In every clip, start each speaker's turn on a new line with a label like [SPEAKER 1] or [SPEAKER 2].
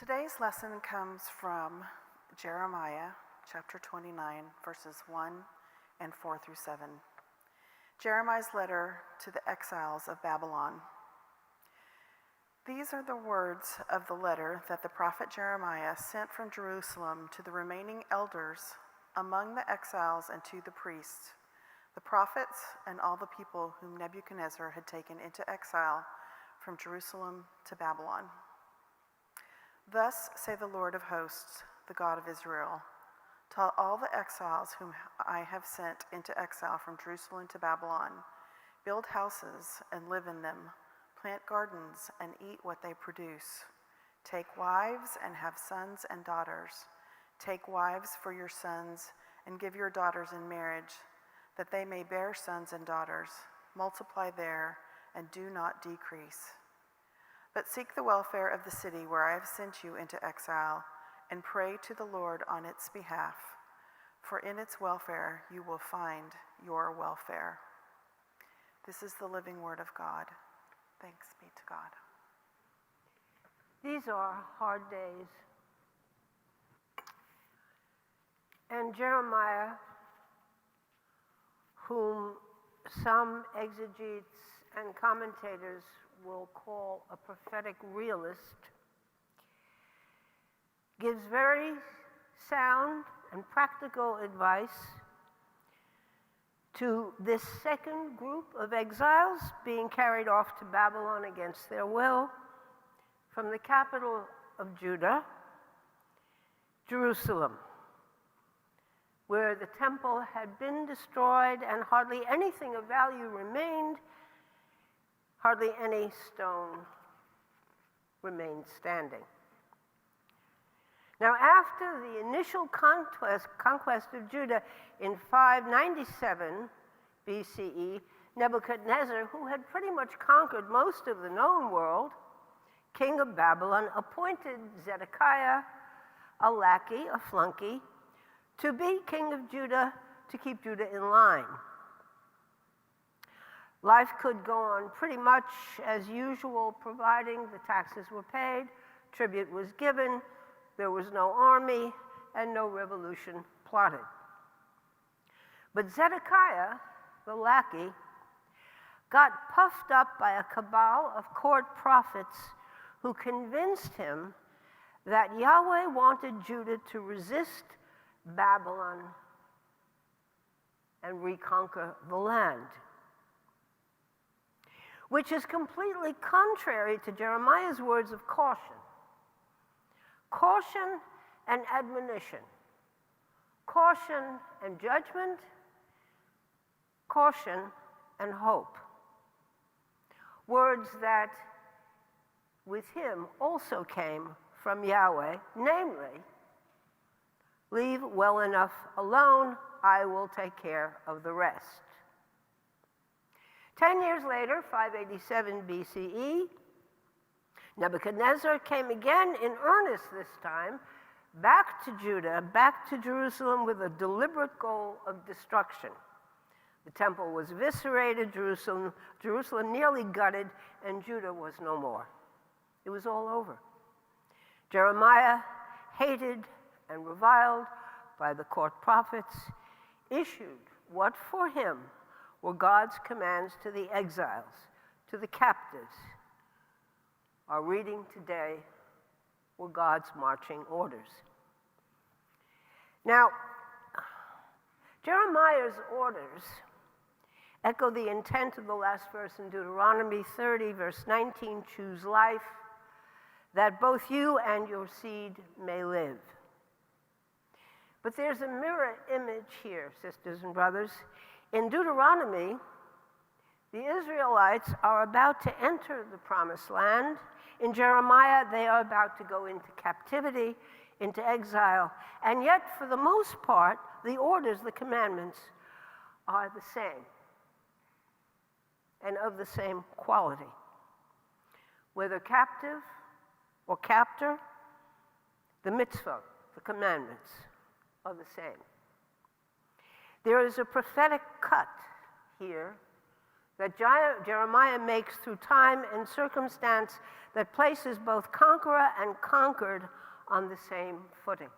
[SPEAKER 1] Today's lesson comes from Jeremiah chapter 29, verses 1 and 4 through 7. Jeremiah's letter to the exiles of Babylon. These are the words of the letter that the prophet Jeremiah sent from Jerusalem to the remaining elders among the exiles and to the priests, the prophets, and all the people whom Nebuchadnezzar had taken into exile from Jerusalem to Babylon. Thus say the Lord of hosts, the God of Israel, to all the exiles whom I have sent into exile from Jerusalem to Babylon, build houses and live in them, plant gardens and eat what they produce. Take wives and have sons and daughters. Take wives for your sons and give your daughters in marriage, that they may bear sons and daughters. Multiply there and do not decrease. But seek the welfare of the city where I have sent you into exile, and pray to the Lord on its behalf, for in its welfare you will find your welfare. This is the living word of God. Thanks be to God.
[SPEAKER 2] These are hard days. And Jeremiah, whom some exegetes and commentators will call a prophetic realist, gives very sound and practical advice to this second group of exiles being carried off to Babylon against their will from the capital of Judah, Jerusalem, where the temple had been destroyed and hardly anything of value remained. Hardly any stone remained standing. Now, after the initial conquest of Judah in 597 BCE, Nebuchadnezzar, who had pretty much conquered most of the known world, king of Babylon, appointed Zedekiah, a lackey, a flunky, to be king of Judah, to keep Judah in line. Life could go on pretty much as usual, providing the taxes were paid, tribute was given, there was no army, and no revolution plotted. But Zedekiah, the lackey, got puffed up by a cabal of court prophets who convinced him that Yahweh wanted Judah to resist Babylon and reconquer the land, which is completely contrary to Jeremiah's words of caution. Caution and admonition. Caution and judgment. Caution and hope. Words that with him also came from Yahweh, namely, leave well enough alone, I will take care of the rest. 10 years later, 587 BCE, Nebuchadnezzar came again in earnest this time, back to Judah, back to Jerusalem with a deliberate goal of destruction. The temple was eviscerated, Jerusalem nearly gutted, and Judah was no more. It was all over. Jeremiah, hated and reviled by the court prophets, issued what for him were God's commands to the exiles, to the captives. Our reading today were God's marching orders. Now, Jeremiah's orders echo the intent of the last verse in Deuteronomy 30, verse 19, choose life, that both you and your seed may live. But there's a mirror image here, sisters and brothers. In Deuteronomy, the Israelites are about to enter the promised land. In Jeremiah, they are about to go into captivity, into exile. And yet, for the most part, the orders, the commandments, are the same and of the same quality. Whether captive or captor, the mitzvah, the commandments, are the same. There is a prophetic cut here that Jeremiah makes through time and circumstance that places both conqueror and conquered on the same footing.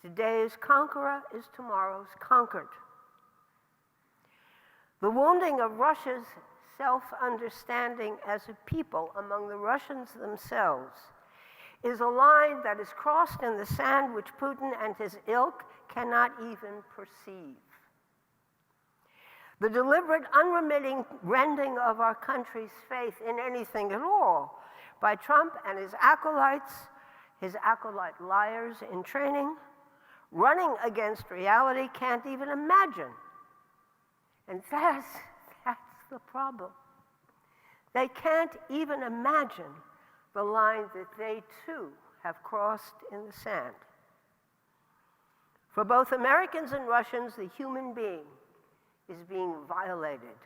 [SPEAKER 2] Today's conqueror is tomorrow's conquered. The wounding of Russia's self-understanding as a people among the Russians themselves is a line that is crossed in the sand which Putin and his ilk cannot even perceive. The deliberate, unremitting rending of our country's faith in anything at all by Trump and his acolyte liars in training, running against reality, can't even imagine. And that's the problem. They can't even imagine the line that they too have crossed in the sand. For both Americans and Russians, the human being is being violated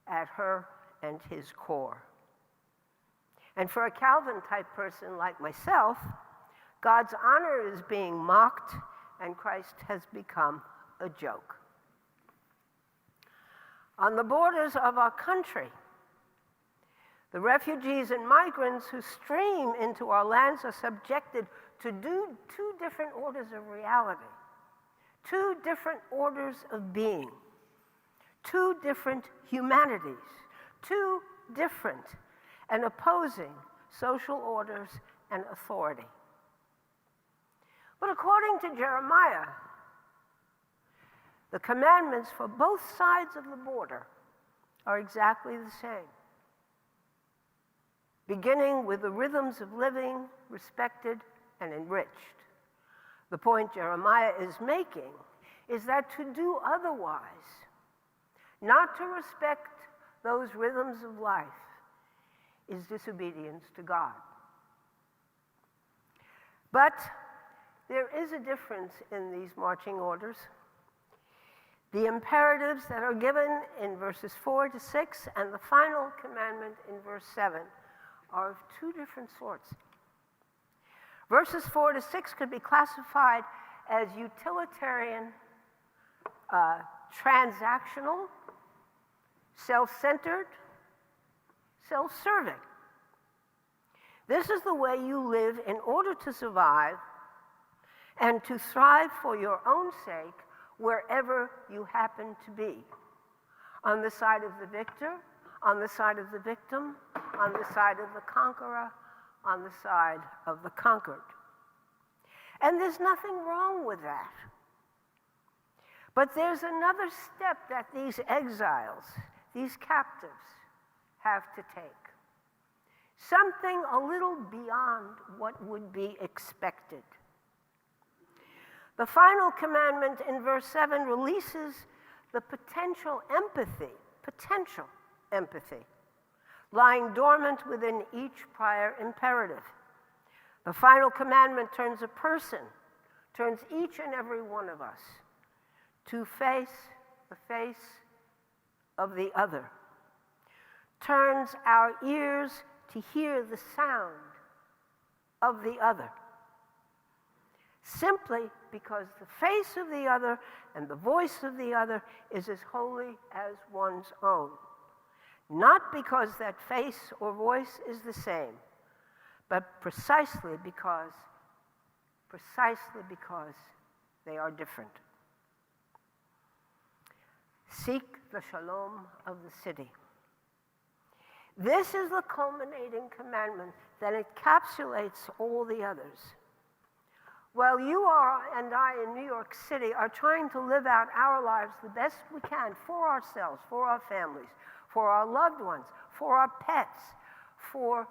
[SPEAKER 2] at her and his core. And for a Calvin-type person like myself, God's honor is being mocked and Christ has become a joke. On the borders of our country, the refugees and migrants who stream into our lands are subjected to two different orders of reality, two different orders of being, two different humanities, two different and opposing social orders and authority. But according to Jeremiah, the commandments for both sides of the border are exactly the same, beginning with the rhythms of living respected and enriched. The point Jeremiah is making is that to do otherwise, not to respect those rhythms of life, is disobedience to God. But there is a difference in these marching orders. The imperatives that are given in verses 4 to 6 and the final commandment in verse 7 are of two different sorts. Verses 4 to 6 could be classified as utilitarian, transactional, self-centered, self-serving. This is the way you live in order to survive and to thrive for your own sake wherever you happen to be. On the side of the victor, on the side of the victim, on the side of the conqueror, on the side of the conquered. And there's nothing wrong with that. But there's another step that these exiles, these captives, have to take. Something a little beyond what would be expected. The final commandment in verse 7 releases the potential empathy, lying dormant within each prior imperative. The final commandment turns each and every one of us to face the face of the other, turns our ears to hear the sound of the other, simply because the face of the other and the voice of the other is as holy as one's own. Not because that face or voice is the same, but precisely because they are different. Seek the shalom of the city. This is the culminating commandment that encapsulates all the others. While you and I in New York City are trying to live out our lives the best we can for ourselves, for our families, for our loved ones, for our pets, for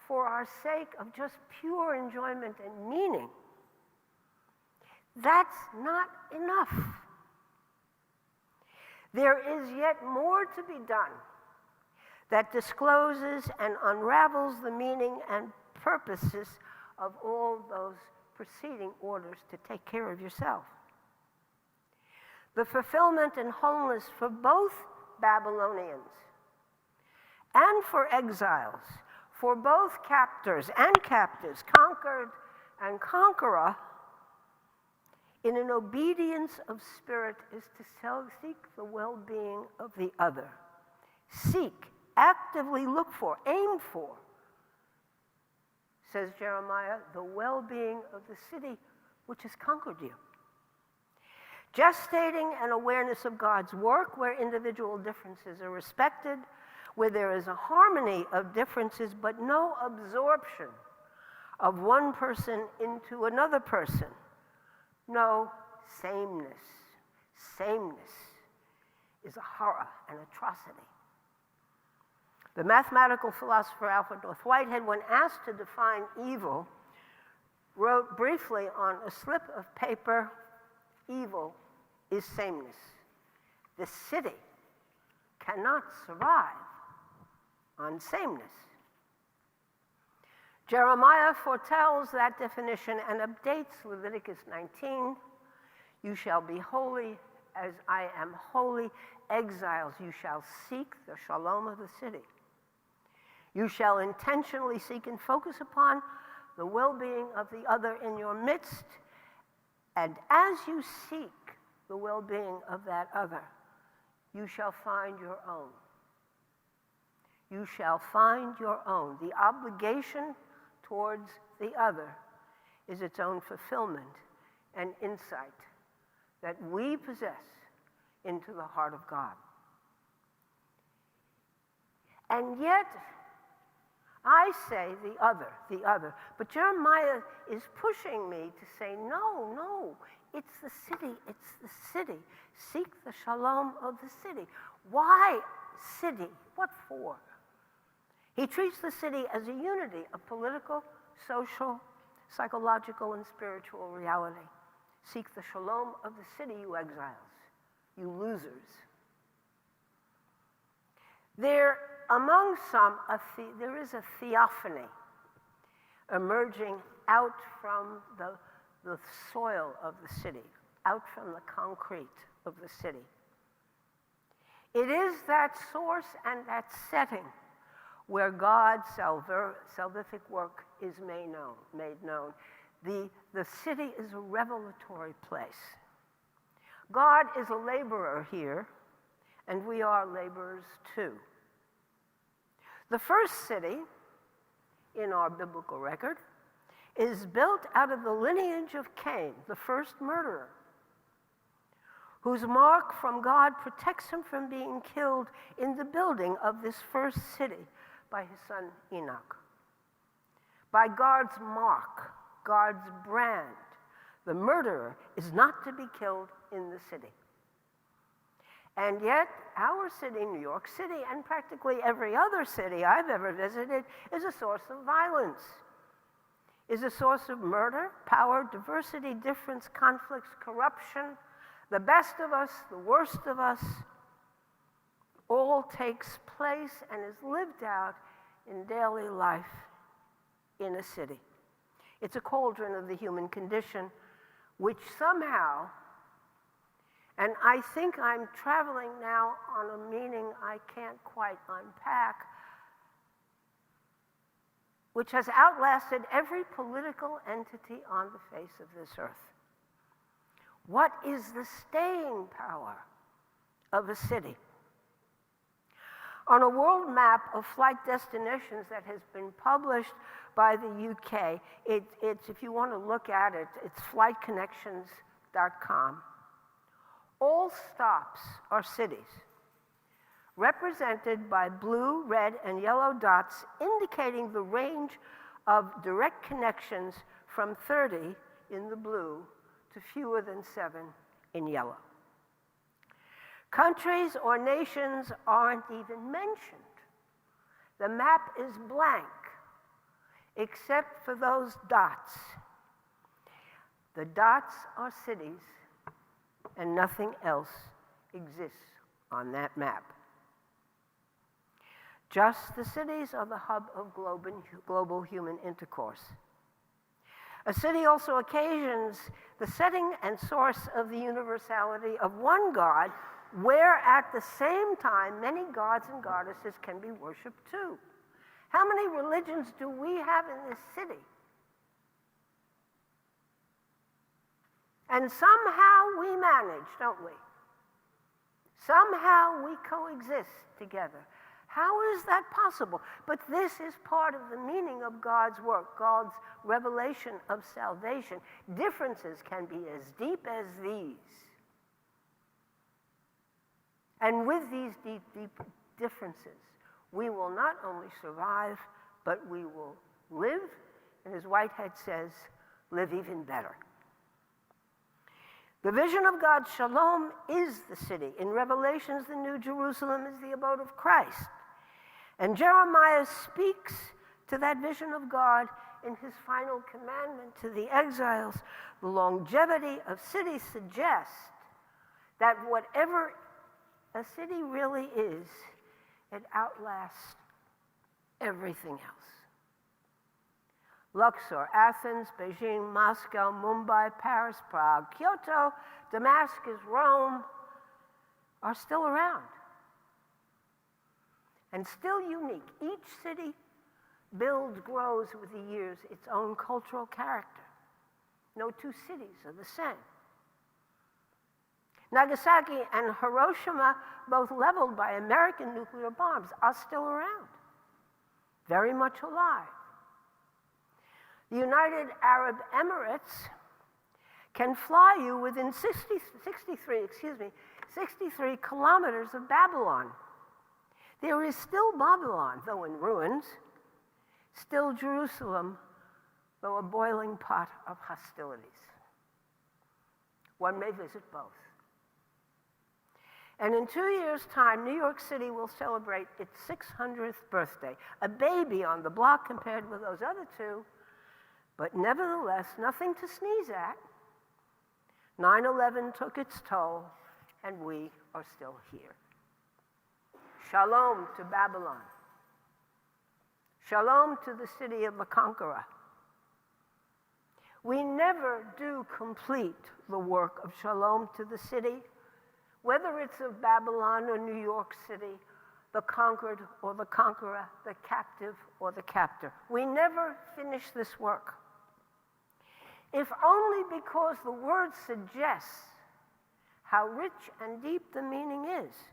[SPEAKER 2] our sake of just pure enjoyment and meaning, that's not enough. There is yet more to be done that discloses and unravels the meaning and purposes of all those preceding orders to take care of yourself. The fulfillment and wholeness for both Babylonians and for exiles, for both captors and captives, conquered and conqueror, in an obedience of spirit is to seek the well-being of the other, seek, actively look for, aim for, says Jeremiah, the well-being of the city which has conquered you. Gestating an awareness of God's work where individual differences are respected, where there is a harmony of differences but no absorption of one person into another person. No sameness. Sameness is a horror, an atrocity. The mathematical philosopher Alfred North Whitehead, when asked to define evil, wrote briefly on a slip of paper, evil is sameness. The city cannot survive on sameness. Jeremiah foretells that definition and updates Leviticus 19. You shall be holy as I am holy. Exiles, you shall seek the shalom of the city. You shall intentionally seek and focus upon the well-being of the other in your midst. And as you seek the well-being of that other, you shall find your own. You shall find your own. The obligation towards the other is its own fulfillment and insight that we possess into the heart of God. And yet, I say the other. But Jeremiah is pushing me to say, no, it's the city. Seek the shalom of the city. Why city? What for? He treats the city as a unity of political, social, psychological, and spiritual reality. Seek the shalom of the city, you exiles, you losers. Among some, there is a theophany emerging out from the soil of the city, out from the concrete of the city. It is that source and that setting where God's salvific work is made known. The city is a revelatory place. God is a laborer here, and we are laborers too. The first city in our biblical record is built out of the lineage of Cain, the first murderer, whose mark from God protects him from being killed in the building of this first city by his son Enoch. By God's mark, God's brand, the murderer is not to be killed in the city. And yet, our city, New York City, and practically every other city I've ever visited, is a source of violence, is a source of murder, power, diversity, difference, conflicts, corruption. The best of us, the worst of us, all takes place and is lived out in daily life in a city. It's a cauldron of the human condition, which somehow, and I think I'm traveling now on a meaning I can't quite unpack, which has outlasted every political entity on the face of this earth. What is the staying power of a city? On a world map of flight destinations that has been published by the UK, it's if you want to look at it, it's flightconnections.com. All stops are cities, represented by blue, red, and yellow dots indicating the range of direct connections from 30 in the blue to fewer than 7 in yellow. Countries or nations aren't even mentioned. The map is blank, except for those dots. The dots are cities, and nothing else exists on that map. Just the cities are the hub of global human intercourse. A city also occasions the setting and source of the universality of one God, where at the same time many gods and goddesses can be worshipped too. How many religions do we have in this city? And somehow we manage, don't we? Somehow we coexist together. How is that possible? But this is part of the meaning of God's work, God's revelation of salvation. Differences can be as deep as these. And with these deep, deep differences, we will not only survive, but we will live, and as Whitehead says, live even better. The vision of God's shalom is the city. In Revelations, the New Jerusalem is the abode of Christ. And Jeremiah speaks to that vision of God in his final commandment to the exiles. The longevity of cities suggests that whatever a city really is, it outlasts everything else. Luxor, Athens, Beijing, Moscow, Mumbai, Paris, Prague, Kyoto, Damascus, Rome are still around and still unique. Each city builds, grows with the years its own cultural character. No two cities are the same. Nagasaki and Hiroshima, both leveled by American nuclear bombs, are still around, very much alive. The United Arab Emirates can fly you within 63 kilometers of Babylon. There is still Babylon, though in ruins, still Jerusalem, though a boiling pot of hostilities. One may visit both. And in 2 years' time, New York City will celebrate its 600th birthday. A baby on the block compared with those other two, but nevertheless, nothing to sneeze at. 9/11 took its toll, and we are still here. Shalom to Babylon. Shalom to the city of the conqueror. We never do complete the work of shalom to the city, whether it's of Babylon or New York City, the conquered or the conqueror, the captive or the captor. We never finish this work. If only because the word suggests how rich and deep the meaning is.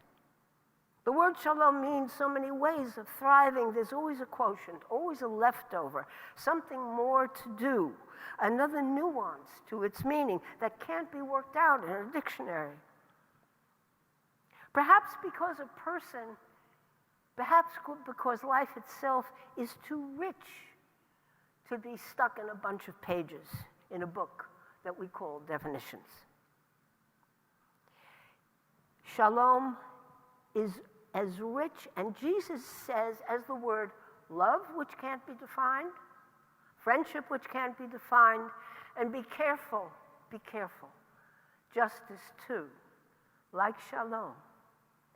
[SPEAKER 2] The word shalom means so many ways of thriving. There's always a quotient, always a leftover, something more to do, another nuance to its meaning that can't be worked out in a dictionary. Perhaps because life itself is too rich to be stuck in a bunch of pages in a book that we call definitions. Shalom is as rich, and Jesus says, as the word love, which can't be defined, friendship, which can't be defined, and be careful. Justice, too, like shalom,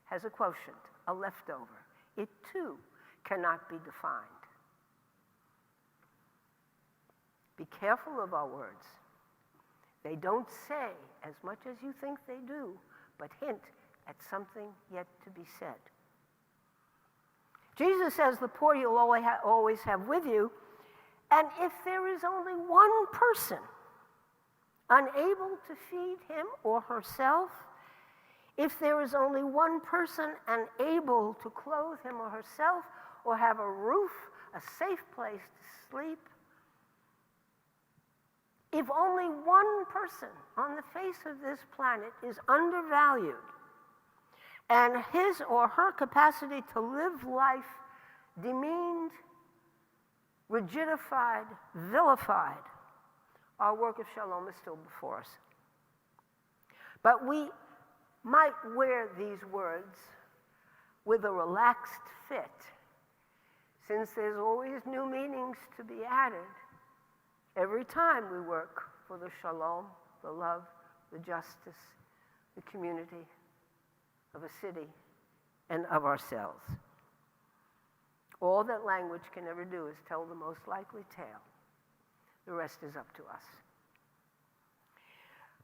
[SPEAKER 2] has a quotient, a leftover. It, too, cannot be defined. Be careful of our words. They don't say as much as you think they do, but hint at something yet to be said. Jesus says the poor you'll always have with you, and if there is only one person unable to feed him or herself, if there is only one person unable to clothe him or herself or have a roof, a safe place to sleep, if only one person on the face of this planet is undervalued and his or her capacity to live life demeaned, rigidified, vilified, our work of shalom is still before us. But we might wear these words with a relaxed fit, since there's always new meanings to be added every time we work for the shalom, the love, the justice, the community of a city and of ourselves. All that language can ever do is tell the most likely tale. The rest is up to us.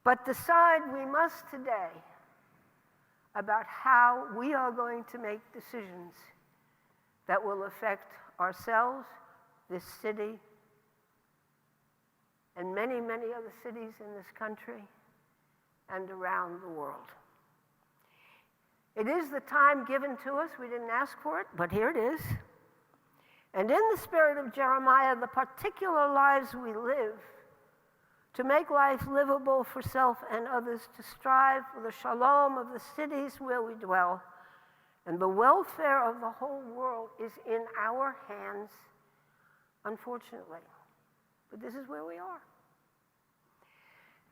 [SPEAKER 2] But decide we must today about how we are going to make decisions that will affect ourselves, this city, and many, many other cities in this country and around the world. It is the time given to us. We didn't ask for it, but here it is. And in the spirit of Jeremiah, the particular lives we live, to make life livable for self and others, to strive for the shalom of the cities where we dwell, and the welfare of the whole world is in our hands, unfortunately. But this is where we are.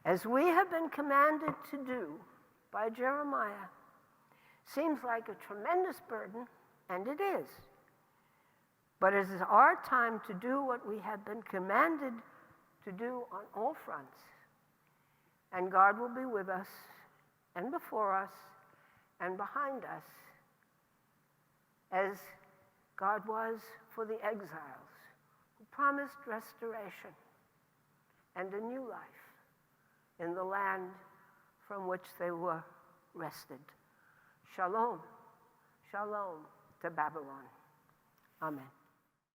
[SPEAKER 2] As we have been commanded to do by Jeremiah, seems like a tremendous burden, and it is. But it is our time to do what we have been commanded to do on all fronts. And God will be with us, and before us, and behind us, as God was for the exiles, who promised restoration and a new life in the land from which they were wrested. Shalom, shalom to Babylon. Amen.